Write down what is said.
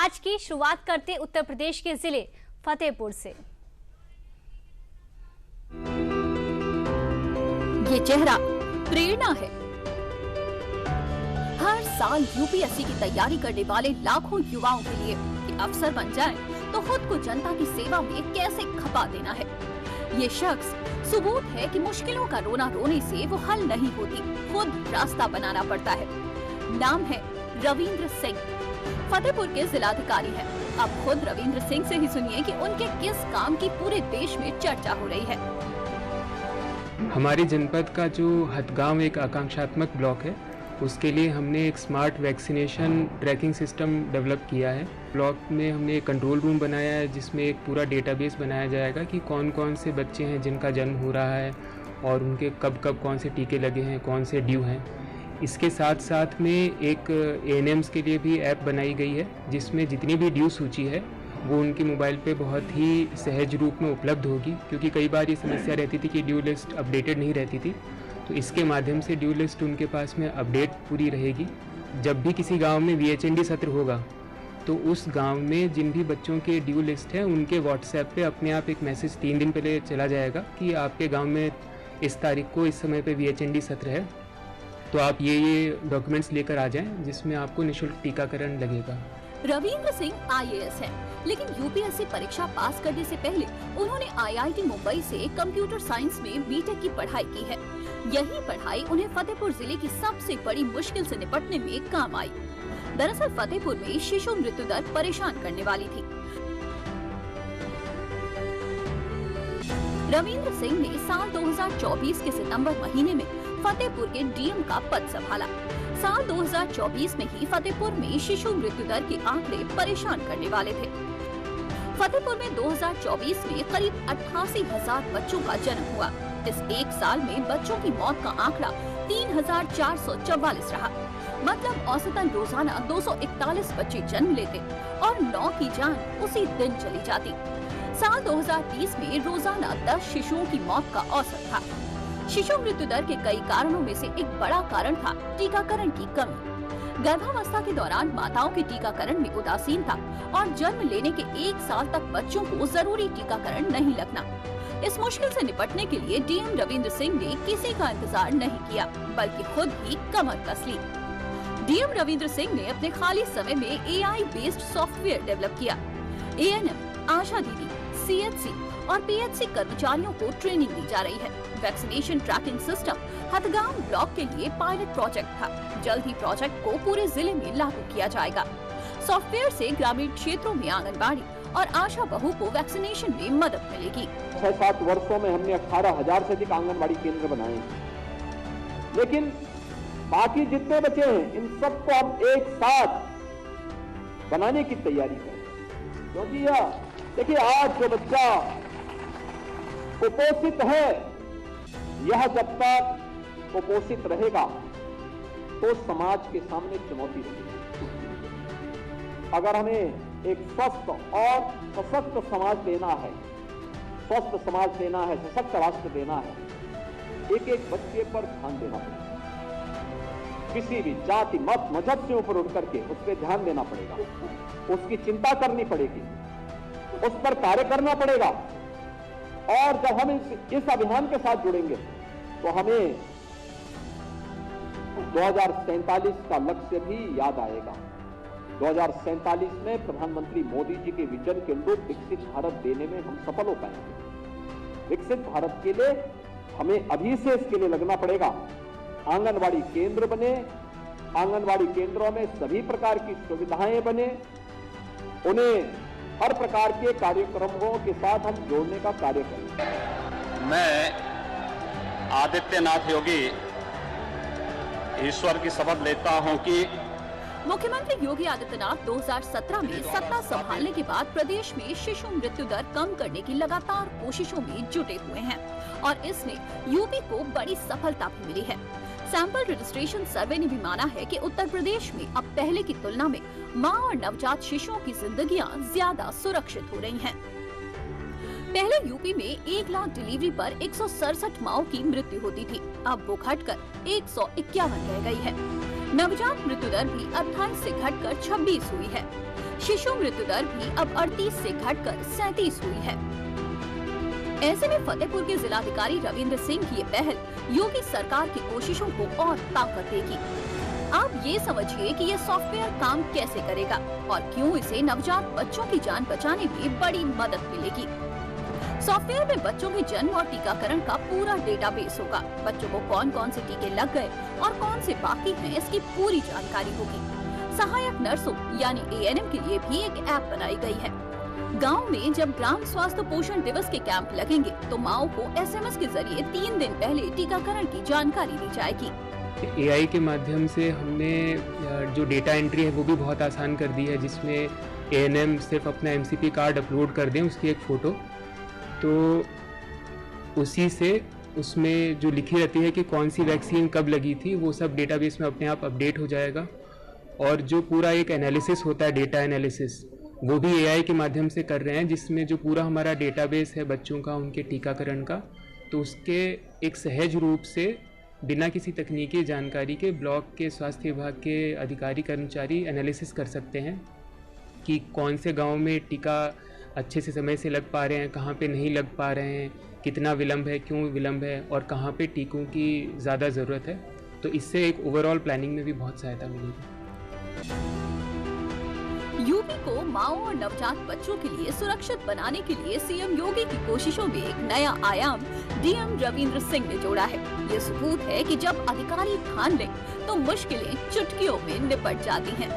आज की शुरुआत करते उत्तर प्रदेश के जिले फतेहपुर से। ये चेहरा प्रेरणा है। हर साल यूपीएससी की तैयारी करने वाले लाखों युवाओं के लिए कि अफसर बन जाएं तो खुद को जनता की सेवा में कैसे खपा देना है। ये शख्स सबूत है कि मुश्किलों का रोना रोने से वो हल नहीं होती, खुद रास्ता बनाना पड़ता है। नाम है रविंद्र सिंह, फतेहपुर के जिलाधिकारी हैं। अब खुद रविंद्र सिंह से ही सुनिए कि उनके किस काम की पूरे देश में चर्चा हो रही है। हमारे जनपद का जो हथगांव एक आकांक्षात्मक ब्लॉक है, उसके लिए हमने एक smart vaccination tracking system develop किया है। ब्लॉक में हमने एक कंट्रोल रूम बनाया है जिसमें एक पूरा डेटाबेस बनाया जाएगा कि कौन कौन से बच्चे हैं जिनका जन्म हो रहा है और उनके कब कब कौन से टीके लगे हैं, कौन से ड्यू हैं। इसके साथ साथ में एक एएनएम्स के लिए भी ऐप बनाई गई है जिसमें जितनी भी ड्यू सूची है वो उनके मोबाइल पे बहुत ही सहज रूप में उपलब्ध होगी, क्योंकि कई बार ये समस्या रहती थी कि ड्यू लिस्ट अपडेटेड नहीं रहती थी। तो इसके माध्यम से ड्यू लिस्ट उनके पास में अपडेट पूरी रहेगी। जब भी किसी गांव में वीएचएनडी सत्र होगा तो उस गांव में जिन भी बच्चों के ड्यू लिस्ट है उनके व्हाट्सएप पे अपने आप एक मैसेज 3 दिन पहले चला जाएगा कि आपके गांव में इस तारीख को इस समय पे वीएचएनडी सत्र है, तो आप ये डॉक्यूमेंट्स लेकर आ जाएं जिसमें आपको निःशुल्क टीकाकरण लगेगा। रविंद्र सिंह आईएएस हैं, लेकिन यूपीएससी परीक्षा पास करने से पहले उन्होंने आईआईटी मुंबई से कंप्यूटर साइंस में बीटेक की पढ़ाई की है। यही पढ़ाई उन्हें फतेहपुर जिले की सबसे बड़ी मुश्किल से निपटने में काम आई। दरअसल फतेहपुर में शिशु मृत्यु दर परेशान करने वाली थी। रविंद्र सिंह ने साल 2024 के सितंबर महीने में फतेहपुर के डीएम का पद संभाला। साल 2024 में ही फतेहपुर में शिशु मृत्यु दर के आंकड़े परेशान करने वाले थे। फतेहपुर में 2024 में करीब 88,000 बच्चों का जन्म हुआ। इस एक साल में बच्चों की मौत का आंकड़ा 3,444 रहा। मतलब औसतन रोजाना 241 बच्चे जन्म लेते और 9 की जान उसी दिन चली जाती। साल 2030 में रोजाना 10 शिशुओं की मौत का औसत था। शिशु मृत्यु दर के कई कारणों में से एक बड़ा कारण था टीकाकरण की कमी। गर्भावस्था के दौरान माताओं के टीकाकरण में उदासीनता और जन्म लेने के 1 साल तक बच्चों को जरूरी टीकाकरण नहीं लगना। इस मुश्किल से निपटने के लिए डीएम रविंद्र सिंह ने किसी का इंतजार नहीं किया, बल्कि खुद ही कमर कस ली। डीएम रविंद्र सिंह ने अपने खाली समय में एआई बेस्ड सॉफ्टवेयर डेवलप किया। एएनएम, आशा दीदी, सीएचसी और पीएचसी कर्मचारियों को ट्रेनिंग दी जा रही है। Vaccination tracking system Hathgaon block के लिए पायलट प्रोजेक्ट था। जल्द ही प्रोजेक्ट को पूरे जिले में लागू किया जाएगा। सॉफ्टवेयर से ग्रामीण क्षेत्रों में आंगनबाड़ी और आशा बहू को वैक्सीनेशन में मदद मिलेगी। 6-7 वर्षों में हमने 18,000 से अधिक आंगनबाड़ी केंद्र बनाए हैं, लेकिन बाकी जितने बचे हैं इन सबको हम एक साथ बनाने की तैयारी करें। क्योंकि देखिए, आज जो बच्चा कुपोषित है, यह जब तक कुपोषित रहेगा तो समाज के सामने चुनौती रहेगी। अगर हमें एक स्वस्थ और सशक्त समाज देना है, स्वस्थ समाज देना है, सशक्त राष्ट्र देना है, एक एक बच्चे पर ध्यान देना पड़ेगा। किसी भी जाति, मत, मजहब से ऊपर उठ करके उस पर ध्यान देना पड़ेगा, उसकी चिंता करनी पड़ेगी, उस पर कार्य करना पड़ेगा। और जब हम इस अभियान के साथ जुड़ेंगे तो हमें 2047 का लक्ष्य भी याद आएगा। 2047 में प्रधानमंत्री मोदी जी के विजन के अनुरूप विकसित भारत देने में हम सफल हो पाएंगे। विकसित भारत के लिए हमें अभी से इसके लिए लगना पड़ेगा। आंगनबाड़ी केंद्र बने, आंगनबाड़ी केंद्रों में सभी प्रकार की सुविधाएं बने, उन्हें हर प्रकार के कार्यक्रमों के साथ हम जोड़ने का कार्य करें। मैं आदित्यनाथ योगी ईश्वर की शपथ लेता हूं कि मुख्यमंत्री योगी आदित्यनाथ 2017 में सत्ता संभालने के बाद प्रदेश में शिशु मृत्यु दर कम करने की लगातार कोशिशों में जुटे हुए हैं और इसमें यूपी को बड़ी सफलता भी मिली है। सैंपल रजिस्ट्रेशन सर्वे ने भी माना है कि उत्तर प्रदेश में अब पहले की तुलना में मां और नवजात शिशुओं की जिंदगियां ज्यादा सुरक्षित हो रही हैं। पहले यूपी में 1 लाख डिलीवरी पर 167 माओं की मृत्यु होती थी, अब वो घटकर 151 रह गई है। नवजात मृत्यु दर भी 28 से घटकर 26 हुई है। शिशु मृत्यु दर भी अब 38 से घटकर 37 हुई है। ऐसे में फतेहपुर के जिलाधिकारी रविंद्र सिंह की ये पहल योगी सरकार की कोशिशों को और ताकत देगी। आप ये समझिए कि ये सॉफ्टवेयर काम कैसे करेगा और क्यों इसे नवजात बच्चों की जान बचाने में बड़ी मदद मिलेगी। सॉफ्टवेयर में बच्चों के जन्म और टीकाकरण का पूरा डेटाबेस होगा। बच्चों को कौन कौन से टीके लग गए और कौन से बाकी हैं, इसकी पूरी जानकारी होगी। सहायक नर्सों यानी ANM के लिए भी एक ऐप बनाई गई है। गांव में जब ग्राम स्वास्थ्य पोषण दिवस के कैंप लगेंगे तो माओ को SMS के जरिए 3 दिन पहले टीकाकरण की जानकारी दी जाएगी। AI के माध्यम से हमने जो डेटा एंट्री है वो भी बहुत आसान कर दी है, जिसमें ANM सिर्फ अपना MCP कार्ड अपलोड कर दें, उसकी एक फ़ोटो, तो उसी से उसमें जो लिखी रहती है कि कौन सी वैक्सीन कब लगी थी, वो सब डेटाबेस में अपने आप अपडेट हो जाएगा। और जो पूरा एक एनालिसिस होता है, डेटा एनालिसिस, वो भी AI के माध्यम से कर रहे हैं, जिसमें जो पूरा हमारा डेटाबेस है बच्चों का, उनके टीकाकरण का, तो उसके एक सहज रूप से बिना किसी तकनीकी जानकारी के ब्लॉक के स्वास्थ्य विभाग के अधिकारी कर्मचारी एनालिसिस कर सकते हैं कि कौन से गांव में टीका अच्छे से समय से लग पा रहे हैं, कहाँ पे नहीं लग पा रहे हैं, कितना विलम्ब है, क्यों विलम्ब है और कहाँ पे टीकों की ज़्यादा ज़रूरत है। तो इससे एक ओवरऑल प्लानिंग में भी बहुत सहायता मिलेगी। यूपी को माओ और नवजात बच्चों के लिए सुरक्षित बनाने के लिए सीएम योगी की कोशिशों में एक नया आयाम DM रविंद्र सिंह ने जोड़ा है। ये सबूत है कि जब अधिकारी ठान लें तो मुश्किलें चुटकियों में निपट जाती हैं।